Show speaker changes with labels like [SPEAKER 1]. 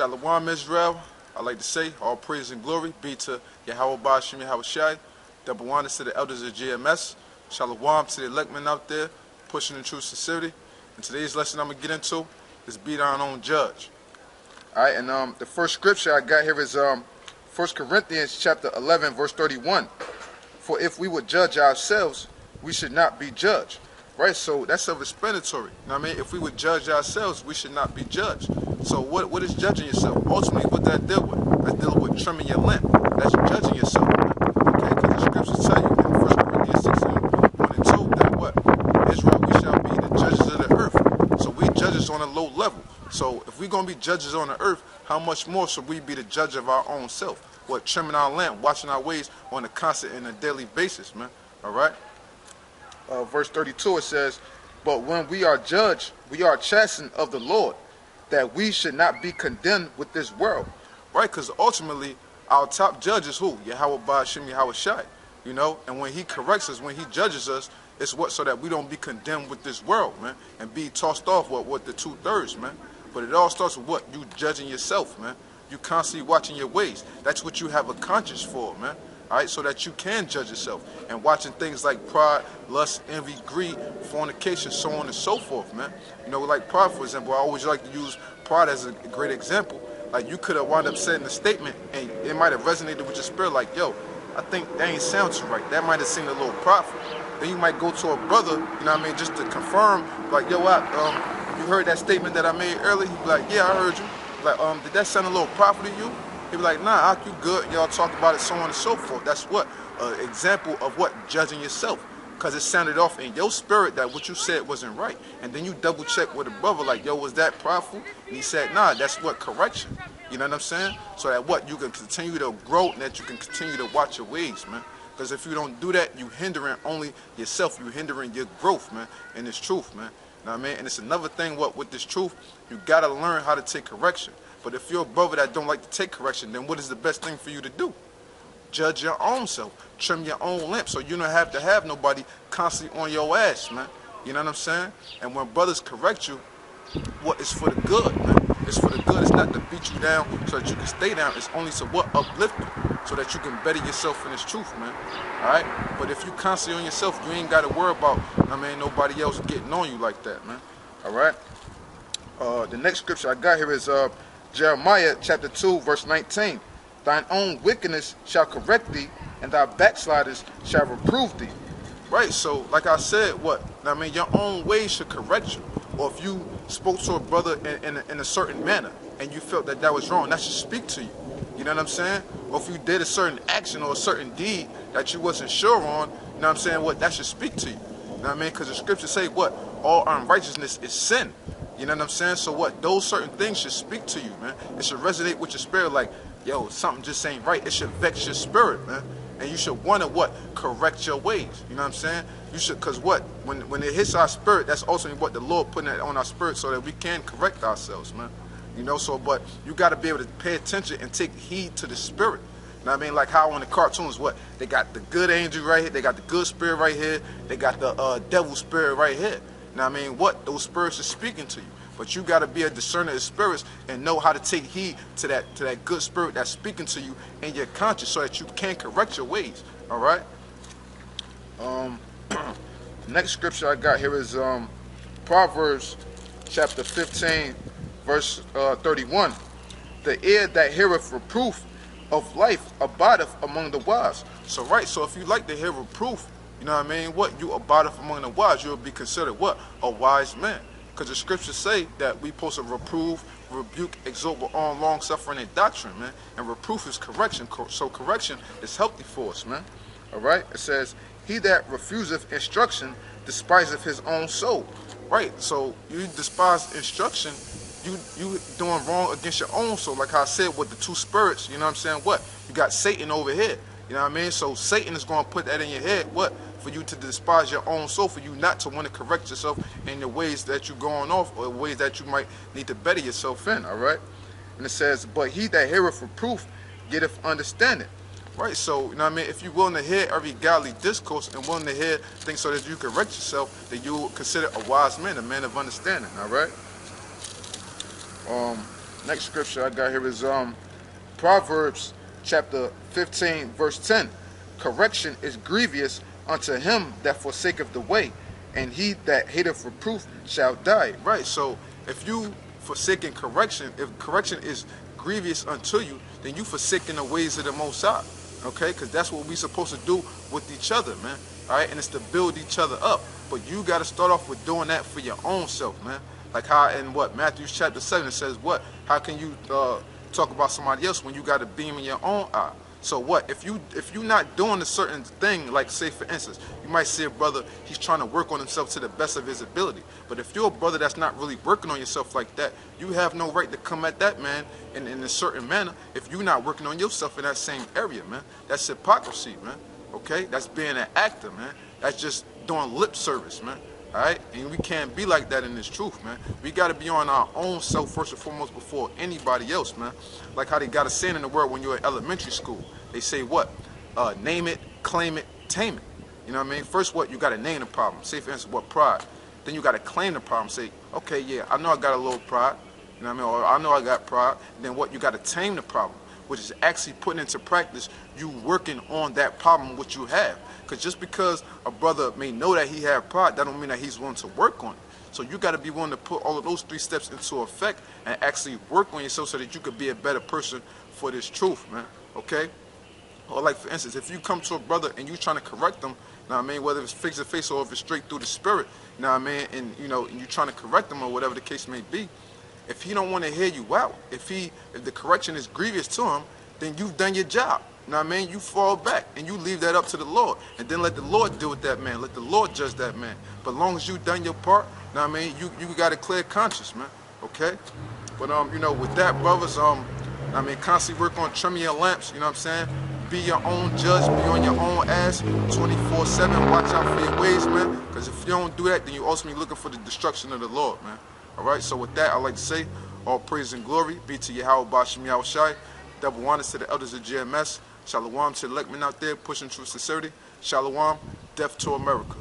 [SPEAKER 1] Shalom, Israel. I like to say all praise and glory be to YAHAWASHI, double honors to the elders of GMS. Shalom to the elect men out there, pushing in true sincerity. And today's lesson I'm going to get into is be thine own judge. Alright, and the first scripture I got here is 1 Corinthians chapter 11, verse 31. For if we would judge ourselves, we should not be judged. Right, so that's self-explanatory. You know what I mean? If we would judge ourselves, we should not be judged. So what is judging yourself? Ultimately, what that deal with? That's dealing with trimming your lamp. That's judging yourself. Okay, because the scriptures tell you in 1 Corinthians 16, 1 and 2, that what? Israel, we shall be the judges of the earth. So we judges on a low level. So if we're going to be judges on the earth, how much more should we be the judge of our own self? What, trimming our lamp, watching our ways on a constant and a daily basis, man. All right? Verse 32, it says, but when we are judged, we are chastened of the Lord, that we should not be condemned with this world. Right, because ultimately, our top judge is who? YAHAWASHI, you know? And when he corrects us, when he judges us, it's what? So that we don't be condemned with this world, man, and be tossed off what the 2/3, man. But it all starts with what? You judging yourself, man. You constantly watching your ways. That's what you have a conscience for, man. Alright, so that you can judge yourself, and watching things like pride, lust, envy, greed, fornication, so on and so forth, man. You know, like pride, for example, I always like to use pride as a great example. Like, you could have wound up saying a statement, and it might have resonated with your spirit, like, yo, I think that ain't sound too right. That might have seemed a little prideful. Then you might go to a brother, you know what I mean, just to confirm, like, yo, you heard that statement that I made earlier? He'd be like, yeah, I heard you. Like, did that sound a little prideful to you? He'd be like, nah, you good. Y'all talk about it, so on and so forth. That's what? An example of what? Judging yourself. Because it sounded off in your spirit that what you said wasn't right. And then you double check with a brother like, yo, was that prideful? And he said, nah, that's what? Correction. You know what I'm saying? So that what? You can continue to grow and that you can continue to watch your ways, man. Because if you don't do that, you hindering only yourself. You hindering your growth, man. And it's truth, man. You know what I mean? And it's another thing, what? With this truth, you got to learn how to take correction. But if you're a brother that don't like to take correction, then what is the best thing for you to do? Judge your own self. Trim your own lamp so you don't have to have nobody constantly on your ass, man. You know what I'm saying? And when brothers correct you, what is for the good, man? It's for the good. It's not to beat you down so that you can stay down. It's only to what? Uplift you so that you can better yourself in this truth, man. Alright? But if you constantly on yourself, you ain't got to worry about, I mean, nobody else getting on you like that, man. Alright? The next scripture I got here is Jeremiah chapter 2, verse 19. Thine own wickedness shall correct thee, and thy backsliders shall reprove thee. Right, so like I said, what? I mean, your own ways should correct you. Or if you spoke to a brother in a certain manner, and you felt that that was wrong, that should speak to you. You know what I'm saying? Or if you did a certain action or a certain deed that you wasn't sure on, you know what I'm saying, what? That should speak to you. You know what I mean? Because the scriptures say, what? All unrighteousness is sin. You know what I'm saying? So what? Those certain things should speak to you, man. It should resonate with your spirit like, yo, something just ain't right. It should vex your spirit, man. And you should want to, what? Correct your ways. You know what I'm saying? You should, because what? When it hits our spirit, that's ultimately what the Lord putting it on our spirit so that we can correct ourselves, man. You know, so, but you got to be able to pay attention and take heed to the spirit. You know what I mean? Like how on the cartoons, what? They got the good angel right here. They got the good spirit right here. They got the devil spirit right here. You know what I mean? What? Those spirits are speaking to you. But you got to be a discerner of spirits and know how to take heed to that good spirit that's speaking to you in your conscience so that you can correct your ways. All right? Next scripture I got here is Proverbs chapter 15, verse 31. The ear that heareth reproof of life abideth among the wise. So, right, so if you like to hear reproof, you know what I mean? What? You abideth among the wise. You'll be considered what? A wise man. Because the scriptures say that we supposed to reprove, rebuke, exhort with all long suffering and doctrine, man. And reproof is correction. So correction is healthy for us, man. Alright? It says, he that refuseth instruction despiseth his own soul. Right? So you despise instruction, you doing wrong against your own soul. Like how I said with the two spirits, you know what I'm saying? What? You got Satan over here. You know what I mean? So Satan is going to put that in your head. What? For you to despise your own soul, for you not to want to correct yourself in the ways that you're going off or ways that you might need to better yourself in, all right? And it says, but he that heareth reproof getteth understanding. Right, so, you know what I mean? If you're willing to hear every godly discourse and willing to hear things so that you correct yourself, then you will consider a wise man, a man of understanding, all right? Next scripture I got here is Proverbs chapter 15, verse 10. Correction is grievous unto him that forsaketh the way, and he that hateth reproof shall die. Right, so if you forsaking correction, if correction is grievous unto you, then you forsaking the ways of the Most High. Okay, because that's what we supposed to do with each other, man. All right, and it's to build each other up. But you got to start off with doing that for your own self, man. Like how in what Matthew chapter 7 it says, what? How can you talk about somebody else when you got a beam in your own eye? So what? If you not doing a certain thing, like say for instance, you might see a brother, he's trying to work on himself to the best of his ability. But if you're a brother that's not really working on yourself like that, you have no right to come at that man in a certain manner if you're not working on yourself in that same area, man. That's hypocrisy, man. Okay? That's being an actor, man. That's just doing lip service, man. Alright? And we can't be like that in this truth, man. We got to be on our own self first and foremost before anybody else, man. Like how they got a saying in the world when you're in elementary school. They say what? Name it, claim it, tame it. You know what I mean? First what? You got to name the problem. Say for instance, what? Pride. Then you got to claim the problem. Say, okay, yeah, I know I got a little pride. You know what I mean? Or I know I got pride. And then what? You got to tame the problem, which is actually putting into practice you working on that problem which you have. Because just because a brother may know that he have pride, that don't mean that he's willing to work on it. So you got to be willing to put all of those 3 steps into effect and actually work on yourself so that you could be a better person for this truth, man. Okay? Or like for instance, if you come to a brother and you trying to correct them, you know what I mean, whether it's face to face or if it's straight through the spirit, you know what I mean, and you know, and you trying to correct them or whatever the case may be, if he don't want to hear you out, if the correction is grievous to him, then you've done your job. You know what I mean? You fall back and you leave that up to the Lord. And then let the Lord deal with that man. Let the Lord judge that man. But as long as you done your part, you know what I mean, you got a clear conscience, man. Okay? But you know, with that, brothers, I mean, constantly work on trimming your lamps, you know what I'm saying? Be your own judge, be on your own ass 24/7. Watch out for your ways, man. Because if you don't do that, then you're ultimately looking for the destruction of the Lord, man. Alright, so with that, I'd like to say, all praise and glory be to YAHAWASHI, YAHAWASHI. Double honors to the elders of GMS. Shalom to the elect men out there pushing true sincerity. Shalom, death to America.